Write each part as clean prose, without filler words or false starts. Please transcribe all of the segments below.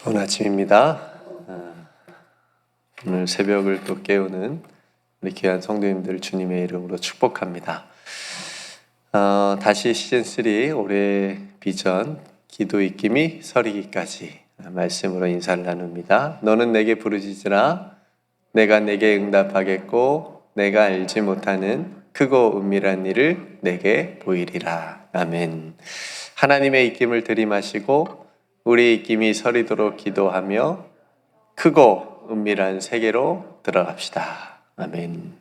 좋은 아침입니다. 오늘 새벽을 또 깨우는 우리 귀한 성도님들 주님의 이름으로 축복합니다. 다시 시즌3 올해 비전 기도 익힘이 서리기까지 말씀으로 인사를 나눕니다. 너는 내게 부르짖으라 내가 내게 응답하겠고 내가 알지 못하는 크고 은밀한 일을 내게 보이리라. 아멘. 하나님의 익힘을 들이마시고 우리 익힘이 서리도록 기도하며 크고 은밀한 세계로 들어갑시다. 아멘.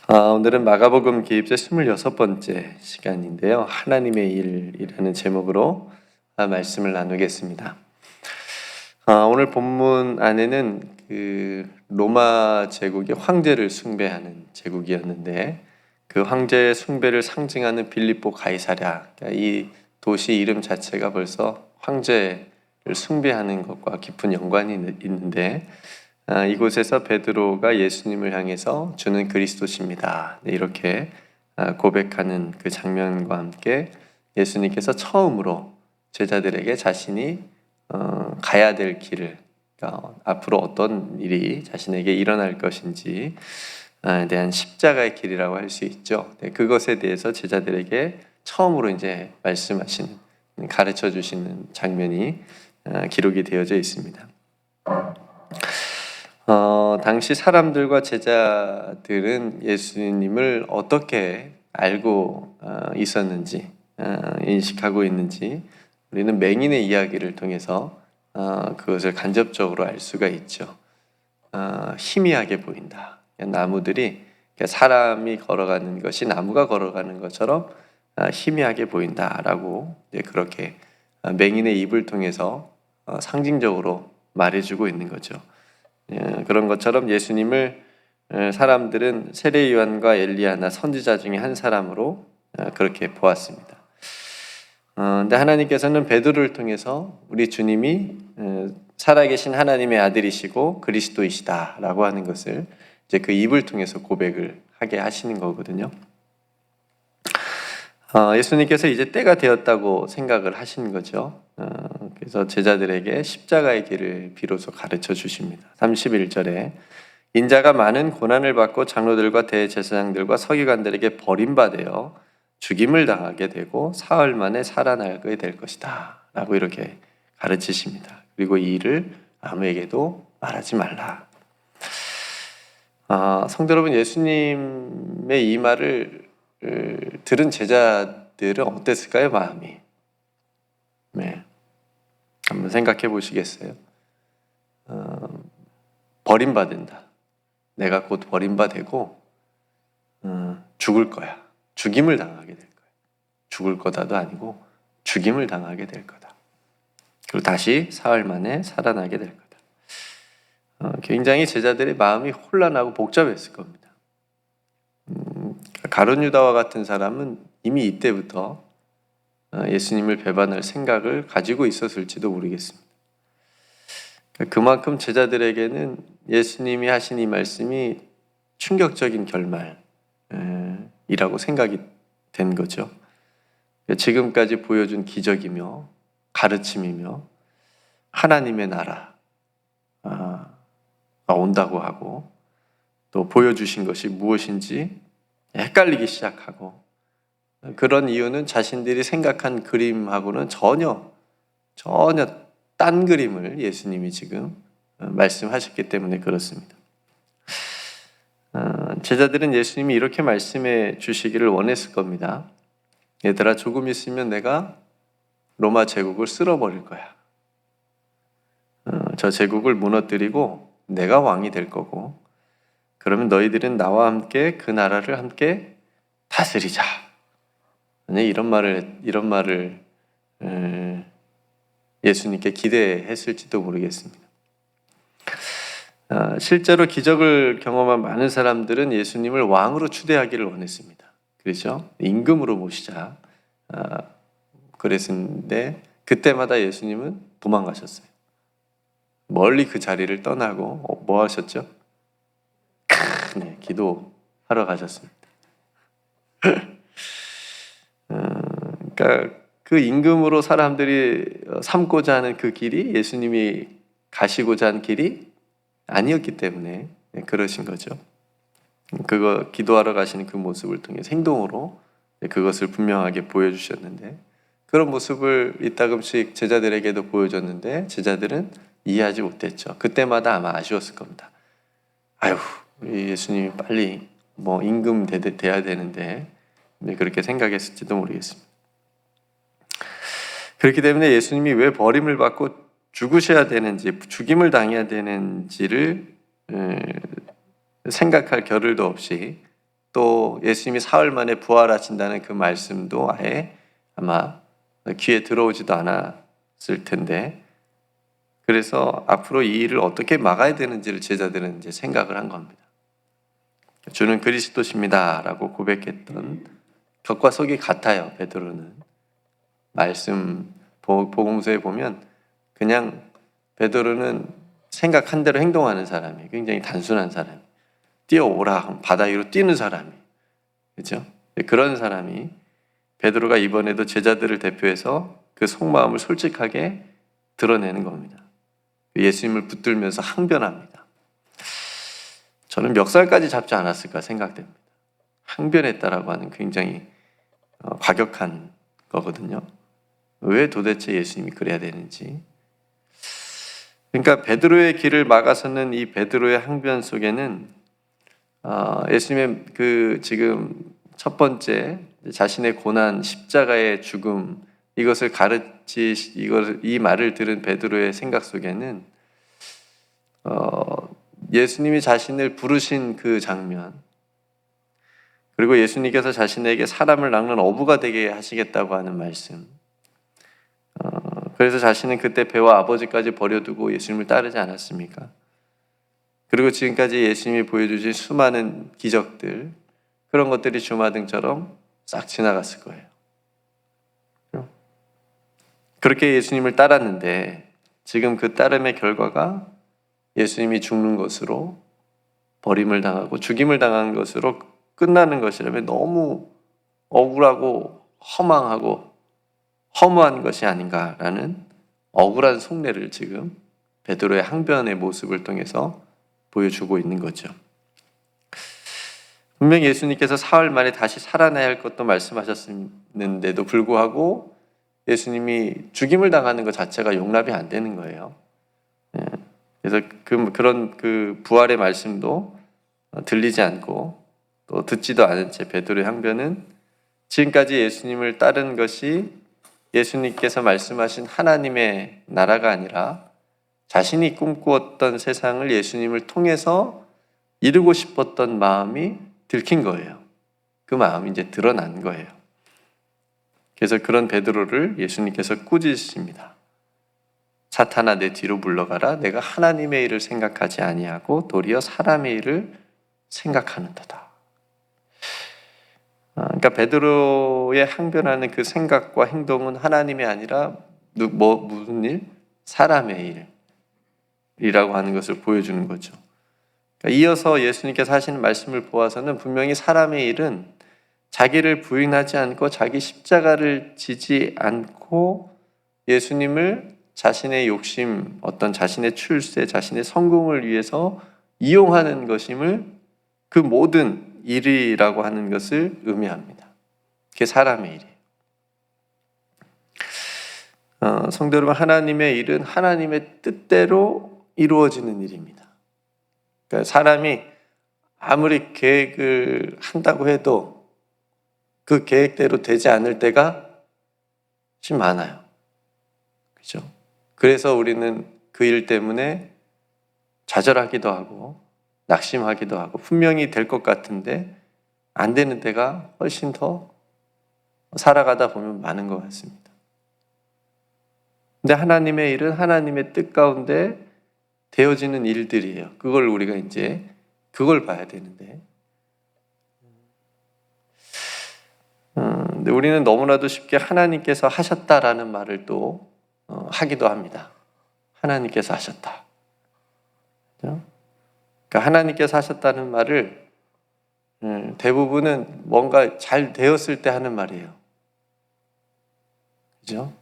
오늘은 마가복음 기입제 26번째 시간인데요. 하나님의 일이라는 제목으로 말씀을 나누겠습니다. 오늘 본문 안에는 그 로마 제국의 황제를 숭배하는 제국이었는데 그 황제의 숭배를 상징하는 빌립보 가이사랴, 이 도시 이름 자체가 벌써 황제를 숭배하는 것과 깊은 연관이 있는데 이곳에서 베드로가 예수님을 향해서 주는 그리스도십니다. 이렇게 고백하는 그 장면과 함께 예수님께서 처음으로 제자들에게 자신이 가야 될 길을, 앞으로 어떤 일이 자신에게 일어날 것인지에 대한 십자가의 길이라고 할 수 있죠. 그것에 대해서 제자들에게 처음으로 이제 말씀하시는, 가르쳐 주시는 장면이 기록이 되어져 있습니다. 당시 사람들과 제자들은 예수님을 어떻게 알고 있었는지, 인식하고 있는지 우리는 맹인의 이야기를 통해서 그것을 간접적으로 알 수가 있죠. 희미하게 보인다. 나무들이 사람이 걸어가는 것이 나무가 걸어가는 것처럼 희미하게 보인다라고 그렇게 맹인의 입을 통해서 상징적으로 말해주고 있는 거죠. 그런 것처럼 예수님을 사람들은 세례 요한과 엘리야나 선지자 중에 한 사람으로 그렇게 보았습니다. 근데 하나님께서는 베드로를 통해서 우리 주님이 살아계신 하나님의 아들이시고 그리스도이시다라고 하는 것을 이제 그 입을 통해서 고백을 하게 하시는 거거든요. 예수님께서 이제 때가 되었다고 생각을 하신 거죠. 그래서 제자들에게 십자가의 길을 비로소 가르쳐 주십니다. 31절에 인자가 많은 고난을 받고 장로들과 대제사장들과 서기관들에게 버림받아 죽임을 당하게 되고 사흘 만에 살아나게 될 것이다 라고 이렇게 가르치십니다. 그리고 이 일을 아무에게도 말하지 말라. 성도 여러분, 예수님의 이 말을 들은 제자들은 어땠을까요? 마음이. 네. 한번 생각해 보시겠어요? 버림받는다. 내가 곧 버림받고 죽을 거야. 죽임을 당하게 될 거야. 죽을 거다도 아니고 죽임을 당하게 될 거다. 그리고 다시 사흘 만에 살아나게 될 거다. 굉장히 제자들의 마음이 혼란하고 복잡했을 겁니다. 가룟 유다와 같은 사람은 이미 이때부터 예수님을 배반할 생각을 가지고 있었을지도 모르겠습니다. 그만큼 제자들에게는 예수님이 하신 이 말씀이 충격적인 결말이라고 생각이 된 거죠. 지금까지 보여준 기적이며 가르침이며 하나님의 나라가 온다고 하고 또 보여주신 것이 무엇인지 헷갈리기 시작하고, 그런 이유는 자신들이 생각한 그림하고는 전혀 딴 그림을 예수님이 지금 말씀하셨기 때문에 그렇습니다. 제자들은 예수님이 이렇게 말씀해 주시기를 원했을 겁니다. 얘들아, 조금 있으면 내가 로마 제국을 쓸어버릴 거야. 저 제국을 무너뜨리고 내가 왕이 될 거고, 그러면 너희들은 나와 함께 그 나라를 함께 다스리자. 이런 말을 예수님께 기대했을지도 모르겠습니다. 실제로 기적을 경험한 많은 사람들은 예수님을 왕으로 추대하기를 원했습니다. 그렇죠? 임금으로 모시자. 그랬는데 그때마다 예수님은 도망가셨어요. 멀리 그 자리를 떠나고 뭐 하셨죠? 네, 기도하러 가셨습니다. 그러니까 그 임금으로 사람들이 삼고자 하는 그 길이 예수님이 가시고자 한 길이 아니었기 때문에 그러신 거죠. 그거 기도하러 가시는 그 모습을 통해서 행동으로 그것을 분명하게 보여주셨는데, 그런 모습을 이따금씩 제자들에게도 보여줬는데 제자들은 이해하지 못했죠. 그때마다 아마 아쉬웠을 겁니다. 아유, 우리 예수님이 빨리 뭐 임금 돼야 되는데 그렇게 생각했을지도 모르겠습니다. 그렇기 때문에 예수님이 왜 버림을 받고 죽으셔야 되는지, 죽임을 당해야 되는지를 생각할 겨를도 없이, 또 예수님이 사흘 만에 부활하신다는 그 말씀도 아예 아마 귀에 들어오지도 않았을 텐데, 그래서 앞으로 이 일을 어떻게 막아야 되는지를 제자들은 이제 생각을 한 겁니다. 주는 그리스도십니다 라고 고백했던 격과 속이 같아요. 베드로는 말씀 복음서에 보면 그냥 베드로는 생각한 대로 행동하는 사람이, 굉장히 단순한 사람이, 뛰어오라 하면 바다 위로 뛰는 사람이, 그렇죠? 그런 사람이 베드로가 이번에도 제자들을 대표해서 그 속마음을 솔직하게 드러내는 겁니다. 예수님을 붙들면서 항변합니다. 저는 멱살까지 잡지 않았을까 생각됩니다. 항변했다라고 하는 굉장히 과격한 거거든요. 왜 도대체 예수님이 그래야 되는지. 그러니까 베드로의 길을 막아서는 이 베드로의 항변 속에는 예수님의 그 지금 첫 번째 자신의 고난, 십자가의 죽음, 이것을 이 말을 들은 베드로의 생각 속에는 예수님이 자신을 부르신 그 장면, 그리고 예수님께서 자신에게 사람을 낚는 어부가 되게 하시겠다고 하는 말씀, 그래서 자신은 그때 배와 아버지까지 버려두고 예수님을 따르지 않았습니까? 그리고 지금까지 예수님이 보여주신 수많은 기적들, 그런 것들이 주마등처럼 싹 지나갔을 거예요. 그렇게 예수님을 따랐는데 지금 그 따름의 결과가 예수님이 죽는 것으로, 버림을 당하고 죽임을 당한 것으로 끝나는 것이라면 너무 억울하고 허망하고 허무한 것이 아닌가라는 억울한 속내를 지금 베드로의 항변의 모습을 통해서 보여주고 있는 거죠. 분명히 예수님께서 사흘 만에 다시 살아나야 할 것도 말씀하셨는데도 불구하고 예수님이 죽임을 당하는 것 자체가 용납이 안 되는 거예요. 그래서 그런 부활의 말씀도 들리지 않고 또 듣지도 않은 채 베드로의 항변은 지금까지 예수님을 따른 것이 예수님께서 말씀하신 하나님의 나라가 아니라 자신이 꿈꾸었던 세상을 예수님을 통해서 이루고 싶었던 마음이 들킨 거예요. 그 마음이 이제 드러난 거예요. 그래서 그런 베드로를 예수님께서 꾸짖으십니다. 사탄아, 내 뒤로 물러가라. 내가 하나님의 일을 생각하지 아니하고 도리어 사람의 일을 생각하는도다. 그러니까 베드로의 항변하는 그 생각과 행동은 하나님이 아니라 무슨 일? 사람의 일이라고 하는 것을 보여주는 거죠. 그러니까 이어서 예수님께서 하시는 말씀을 보아서는 분명히 사람의 일은 자기를 부인하지 않고 자기 십자가를 지지 않고 예수님을 자신의 욕심, 어떤 자신의 출세, 자신의 성공을 위해서 이용하는 것임을, 그 모든 일이라고 하는 것을 의미합니다. 그게 사람의 일이에요. 성도 여러분, 하나님의 일은 하나님의 뜻대로 이루어지는 일입니다. 그러니까 사람이 아무리 계획을 한다고 해도 그 계획대로 되지 않을 때가 좀 많아요. 그렇죠? 그래서 우리는 그 일 때문에 좌절하기도 하고 낙심하기도 하고 분명히 될 것 같은데 안 되는 때가 훨씬 더 살아가다 보면 많은 것 같습니다. 근데 하나님의 일은 하나님의 뜻 가운데 되어지는 일들이에요. 그걸 우리가 이제 그걸 봐야 되는데, 근데 우리는 너무나도 쉽게 하나님께서 하셨다라는 말을 또 하기도 합니다. 하나님께서 하셨다. 그렇죠? 그러니까 하나님께서 하셨다는 말을 대부분은 뭔가 잘 되었을 때 하는 말이에요. 그죠?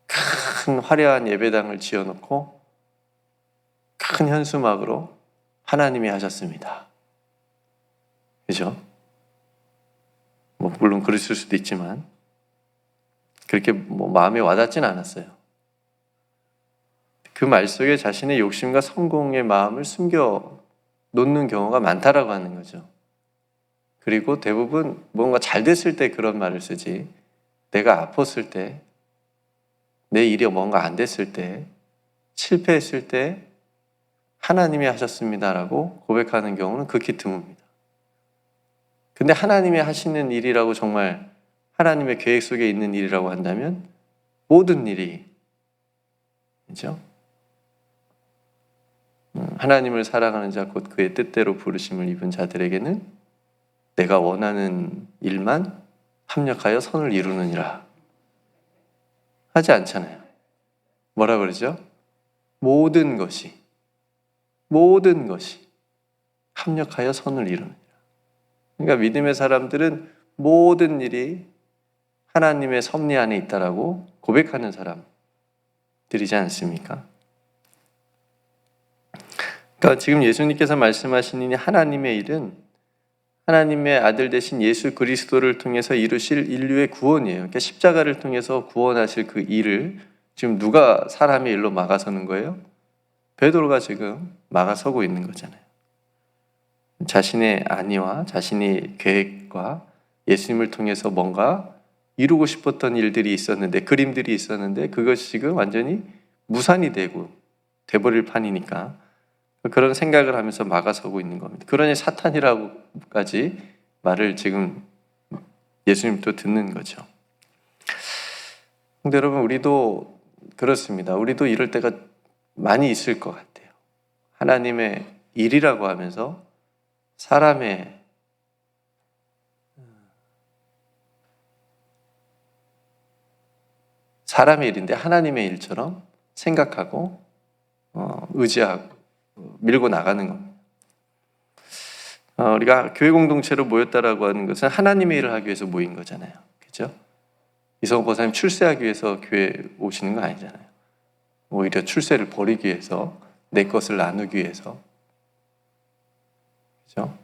큰 화려한 예배당을 지어놓고 큰 현수막으로 하나님이 하셨습니다. 그죠? 물론 그랬을 수도 있지만 그렇게 마음에 와닿진 않았어요. 그 말 속에 자신의 욕심과 성공의 마음을 숨겨 놓는 경우가 많다라고 하는 거죠. 그리고 대부분 뭔가 잘 됐을 때 그런 말을 쓰지, 내가 아팠을 때, 내 일이 뭔가 안 됐을 때, 실패했을 때 하나님이 하셨습니다라고 고백하는 경우는 극히 드뭅니다. 근데 하나님이 하시는 일이라고 정말 하나님의 계획 속에 있는 일이라고 한다면 모든 일이, 그렇죠? 하나님을 사랑하는 자 곧 그의 뜻대로 부르심을 입은 자들에게는 내가 원하는 일만 합력하여 선을 이루느니라 하지 않잖아요. 뭐라 그러죠? 모든 것이 합력하여 선을 이루느니라. 그러니까 믿음의 사람들은 모든 일이 하나님의 섭리 안에 있다라고 고백하는 사람들이지 않습니까? 그러니까 지금 예수님께서 말씀하시는 하나님의 일은 하나님의 아들 되신 예수 그리스도를 통해서 이루실 인류의 구원이에요. 그러니까 십자가를 통해서 구원하실 그 일을 지금 누가 사람의 일로 막아서는 거예요? 베드로가 지금 막아서고 있는 거잖아요. 자신의 안위와 자신의 계획과 예수님을 통해서 뭔가 이루고 싶었던 일들이 있었는데, 그림들이 있었는데 그것이 지금 완전히 무산이 돼버릴 판이니까 그런 생각을 하면서 막아서고 있는 겁니다. 그러니 사탄이라고까지 말을 지금 예수님도 듣는 거죠. 근데 여러분, 우리도 그렇습니다. 우리도 이럴 때가 많이 있을 것 같아요. 하나님의 일이라고 하면서 사람의 일인데 하나님의 일처럼 생각하고 의지하고 밀고 나가는 겁니다. 우리가 교회 공동체로 모였다라고 하는 것은 하나님의 일을 하기 위해서 모인 거잖아요. 그렇죠? 이성호 보사님 출세하기 위해서 교회 오시는 거 아니잖아요. 오히려 출세를 버리기 위해서, 내 것을 나누기 위해서. 그렇죠?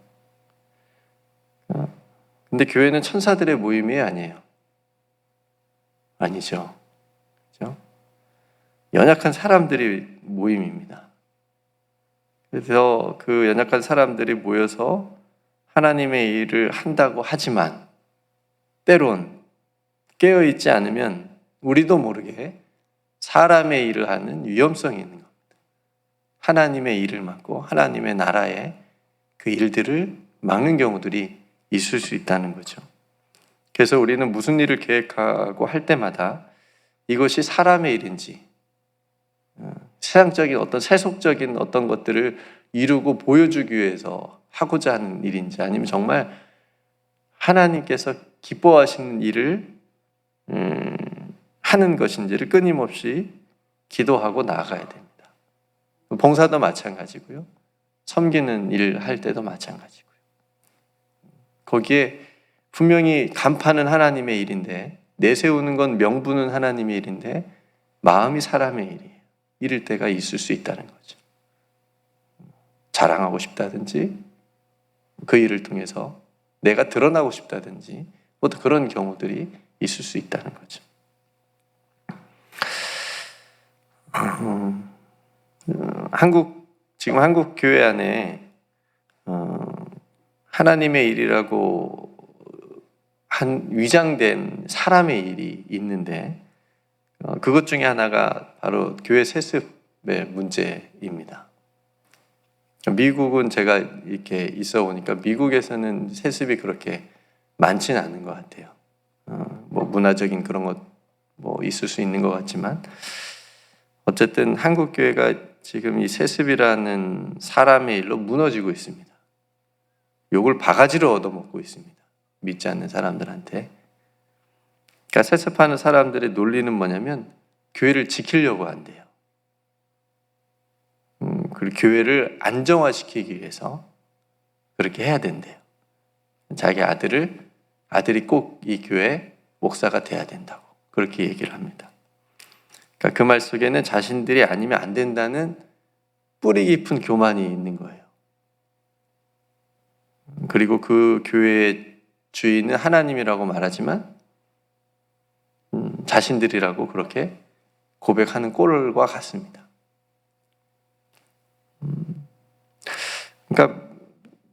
근데 교회는 천사들의 모임이 아니에요. 아니죠. 그렇죠? 연약한 사람들의 모임입니다. 그래서 그 연약한 사람들이 모여서 하나님의 일을 한다고 하지만 때론 깨어있지 않으면 우리도 모르게 사람의 일을 하는 위험성이 있는 겁니다. 하나님의 일을 막고 하나님의 나라의 그 일들을 막는 경우들이 있을 수 있다는 거죠. 그래서 우리는 무슨 일을 계획하고 할 때마다 이것이 사람의 일인지, 세상적인 어떤 세속적인 어떤 것들을 이루고 보여주기 위해서 하고자 하는 일인지, 아니면 정말 하나님께서 기뻐하시는 일을 하는 것인지를 끊임없이 기도하고 나아가야 됩니다. 봉사도 마찬가지고요. 섬기는 일 할 때도 마찬가지고요. 거기에 분명히 간파는 하나님의 일인데, 내세우는 건 명분은 하나님의 일인데 마음이 사람의 일이에요. 이럴 때가 있을 수 있다는 거죠. 자랑하고 싶다든지, 그 일을 통해서 내가 드러나고 싶다든지, 어떤 그런 경우들이 있을 수 있다는 거죠. 지금 한국 교회 안에 하나님의 일이라고 한 위장된 사람의 일이 있는데, 그것 중에 하나가 바로 교회 세습의 문제입니다. 미국은 제가 이렇게 있어 보니까 미국에서는 세습이 그렇게 많지는 않은 것 같아요. 문화적인 그런 것 있을 수 있는 것 같지만, 어쨌든 한국 교회가 지금 이 세습이라는 사람의 일로 무너지고 있습니다. 욕을 바가지로 얻어먹고 있습니다. 믿지 않는 사람들한테. 그러니까 세습하는 사람들의 논리는 뭐냐면 교회를 지키려고 한대요. 그리고 교회를 안정화시키기 위해서 그렇게 해야 된대요. 자기 아들이 꼭 이 교회 목사가 돼야 된다고. 그렇게 얘기를 합니다. 그러니까 그 말 속에는 자신들이 아니면 안 된다는 뿌리 깊은 교만이 있는 거예요. 그리고 그 교회의 주인은 하나님이라고 말하지만 자신들이라고 그렇게 고백하는 꼴과 같습니다. 그러니까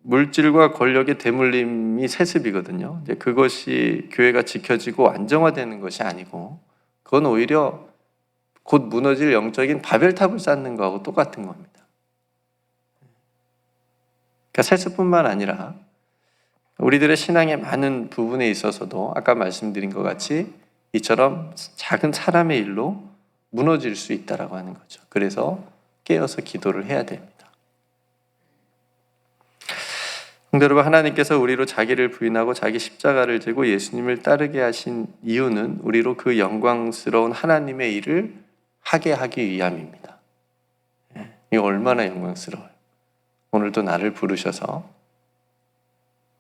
물질과 권력의 대물림이 세습이거든요. 이제 그것이 교회가 지켜지고 안정화되는 것이 아니고 그건 오히려 곧 무너질 영적인 바벨탑을 쌓는 거하고 똑같은 겁니다. 그러니까 세습뿐만 아니라 우리들의 신앙의 많은 부분에 있어서도 아까 말씀드린 것 같이 이처럼 작은 사람의 일로 무너질 수 있다라고 하는 거죠. 그래서 깨어서 기도를 해야 됩니다. 성도 여러분, 하나님께서 우리로 자기를 부인하고 자기 십자가를 지고 예수님을 따르게 하신 이유는 우리로 그 영광스러운 하나님의 일을 하게 하기 위함입니다. 이거 얼마나 영광스러워요. 오늘도 나를 부르셔서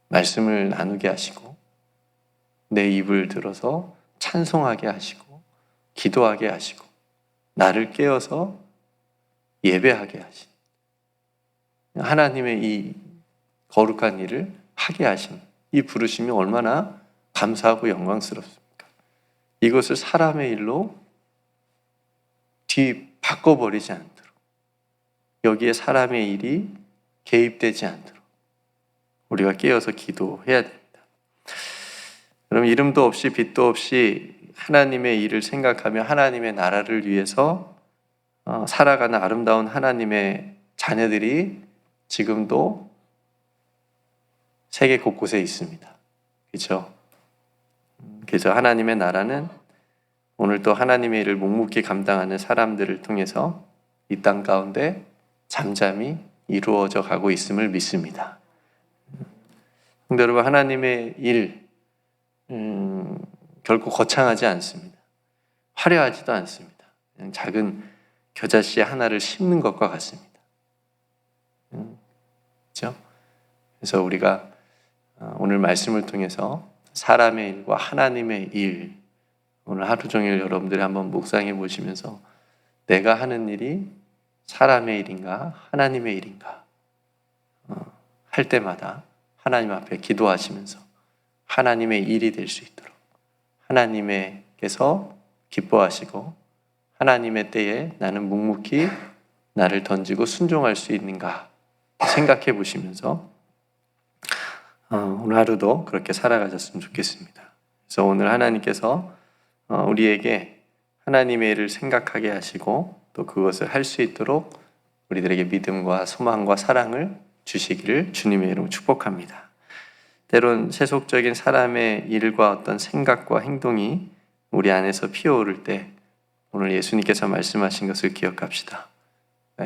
말씀을 나누게 하시고 내 입을 들어서 찬송하게 하시고 기도하게 하시고 나를 깨워서 예배하게 하신 하나님의 이 거룩한 일을 하게 하신 이 부르심이 얼마나 감사하고 영광스럽습니까? 이것을 사람의 일로 바꿔버리지 않도록 여기에 사람의 일이 개입되지 않도록 우리가 깨어서 기도해야 됩니다. 그럼 이름도 없이 빛도 없이 하나님의 일을 생각하며 하나님의 나라를 위해서 살아가는 아름다운 하나님의 자녀들이 지금도 세계 곳곳에 있습니다. 그렇죠? 그래서 하나님의 나라는 오늘도 하나님의 일을 묵묵히 감당하는 사람들을 통해서 이 땅 가운데 잠잠히 이루어져 가고 있음을 믿습니다. 근데 여러분, 하나님의 일 결코 거창하지 않습니다. 화려하지도 않습니다. 그냥 작은 겨자씨 하나를 심는 것과 같습니다. 그렇죠? 그래서 우리가 오늘 말씀을 통해서 사람의 일과 하나님의 일, 오늘 하루 종일 여러분들이 한번 묵상해 보시면서 내가 하는 일이 사람의 일인가 하나님의 일인가 할 때마다 하나님 앞에 기도하시면서 하나님의 일이 될 수 있도록 하나님께서 기뻐하시고 하나님의 때에 나는 묵묵히 나를 던지고 순종할 수 있는가 생각해 보시면서 오늘 하루도 그렇게 살아가셨으면 좋겠습니다. 그래서 오늘 하나님께서 우리에게 하나님의 일을 생각하게 하시고 또 그것을 할 수 있도록 우리들에게 믿음과 소망과 사랑을 주시기를 주님의 이름으로 축복합니다. 때론 세속적인 사람의 일과 어떤 생각과 행동이 우리 안에서 피어오를 때 오늘 예수님께서 말씀하신 것을 기억합시다.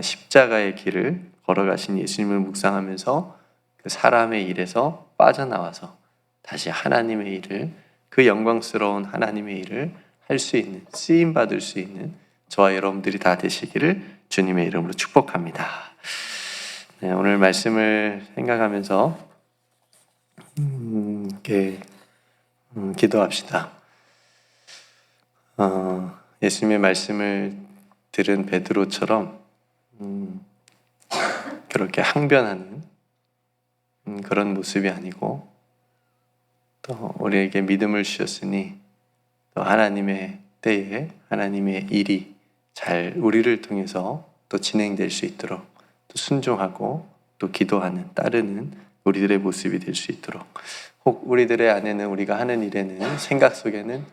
십자가의 길을 걸어가신 예수님을 묵상하면서 그 사람의 일에서 빠져나와서 다시 하나님의 일을 그 영광스러운 하나님의 일을 할 수 있는 쓰임 받을 수 있는 저와 여러분들이 다 되시기를 주님의 이름으로 축복합니다. 네, 오늘 말씀을 생각하면서 이렇게 기도합시다. 예수님의 말씀을 들은 베드로처럼 그렇게 항변하는 그런 모습이 아니고 또 우리에게 믿음을 주셨으니 또 하나님의 때에 하나님의 일이 잘 우리를 통해서 또 진행될 수 있도록 또 순종하고 또 기도하는 따르는 우리들의 모습이 될 수 있도록 혹 우리들의 안에는 우리가 하는 일에는 생각 속에는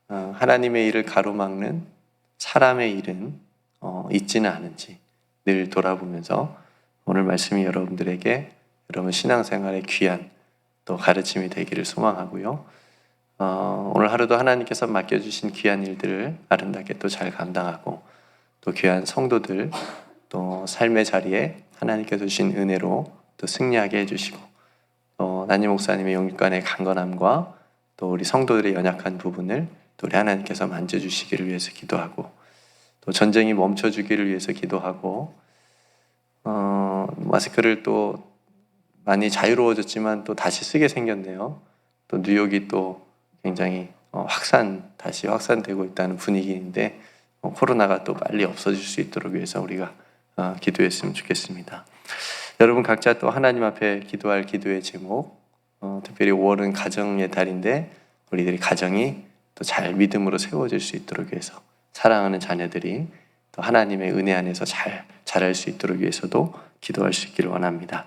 하나님의 일을 가로막는 사람의 일은 있지는 않은지 늘 돌아보면서 오늘 말씀이 여러분들에게 여러분 신앙생활의 귀한 또 가르침이 되기를 소망하고요. 오늘 하루도 하나님께서 맡겨주신 귀한 일들을 아름답게 또 잘 감당하고 또 귀한 성도들 또 삶의 자리에 하나님께서 주신 은혜로 또 승리하게 해주시고 또 난임 목사님의 영육간의 강건함과 또 우리 성도들의 연약한 부분을 또 우리 하나님께서 만져주시기를 위해서 기도하고 또 전쟁이 멈춰주기를 위해서 기도하고 마스크를 또 많이 자유로워졌지만 또 다시 쓰게 생겼네요. 또 뉴욕이 또 굉장히 다시 확산되고 있다는 분위기인데 코로나가 또 빨리 없어질 수 있도록 위해서 우리가 기도했으면 좋겠습니다. 여러분 각자 또 하나님 앞에 기도할 기도의 제목, 특별히 5월은 가정의 달인데 우리들이 가정이 또 잘 믿음으로 세워질 수 있도록 위해서 사랑하는 자녀들이 또 하나님의 은혜 안에서 잘 자랄 수 있도록 위해서도 기도할 수 있기를 원합니다.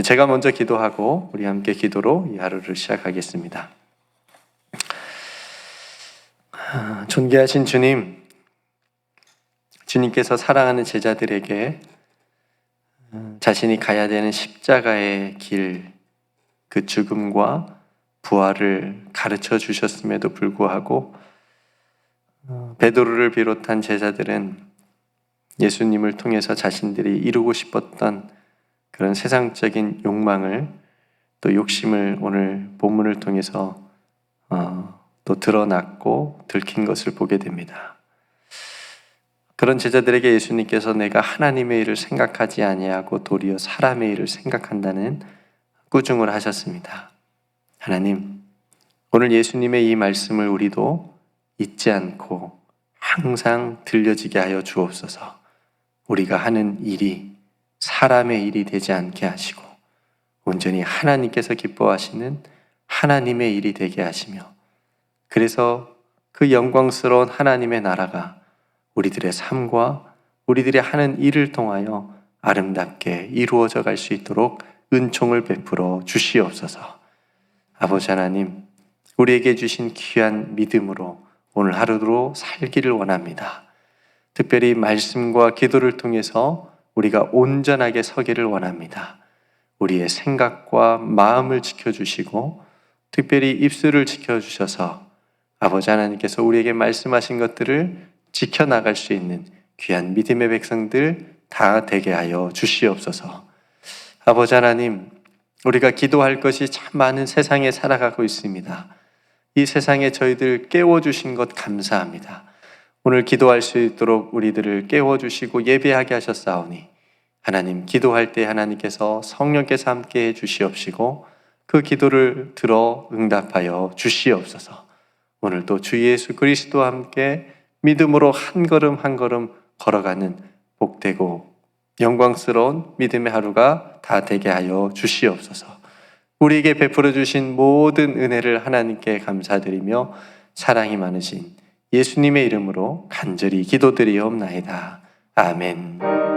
제가 먼저 기도하고 우리 함께 기도로 이 하루를 시작하겠습니다. 존귀하신 주님, 주님께서 사랑하는 제자들에게 자신이 가야 되는 십자가의 길, 그 죽음과 부활을 가르쳐 주셨음에도 불구하고 베드로를 비롯한 제자들은 예수님을 통해서 자신들이 이루고 싶었던 그런 세상적인 욕망을 또 욕심을 오늘 본문을 통해서 또 드러났고 들킨 것을 보게 됩니다. 그런 제자들에게 예수님께서 내가 하나님의 일을 생각하지 아니하고 도리어 사람의 일을 생각한다는 꾸중을 하셨습니다. 하나님, 오늘 예수님의 이 말씀을 우리도 잊지 않고 항상 들려지게 하여 주옵소서. 우리가 하는 일이 사람의 일이 되지 않게 하시고 온전히 하나님께서 기뻐하시는 하나님의 일이 되게 하시며, 그래서 그 영광스러운 하나님의 나라가 우리들의 삶과 우리들이 하는 일을 통하여 아름답게 이루어져 갈 수 있도록 은총을 베풀어 주시옵소서. 아버지 하나님, 우리에게 주신 귀한 믿음으로 오늘 하루도 살기를 원합니다. 특별히 말씀과 기도를 통해서 우리가 온전하게 서기를 원합니다. 우리의 생각과 마음을 지켜주시고 특별히 입술을 지켜주셔서 아버지 하나님께서 우리에게 말씀하신 것들을 지켜나갈 수 있는 귀한 믿음의 백성들 다 되게 하여 주시옵소서. 아버지 하나님, 우리가 기도할 것이 참 많은 세상에 살아가고 있습니다. 이 세상에 저희들 깨워주신 것 감사합니다. 오늘 기도할 수 있도록 우리들을 깨워주시고 예배하게 하셨사오니 하나님, 기도할 때 하나님께서 성령께서 함께 해 주시옵시고 그 기도를 들어 응답하여 주시옵소서. 오늘도 주 예수 그리스도와 함께 믿음으로 한 걸음 한 걸음 걸어가는 복되고 영광스러운 믿음의 하루가 다 되게 하여 주시옵소서. 우리에게 베풀어 주신 모든 은혜를 하나님께 감사드리며 사랑이 많으신 예수님의 이름으로 간절히 기도드리옵나이다. 아멘.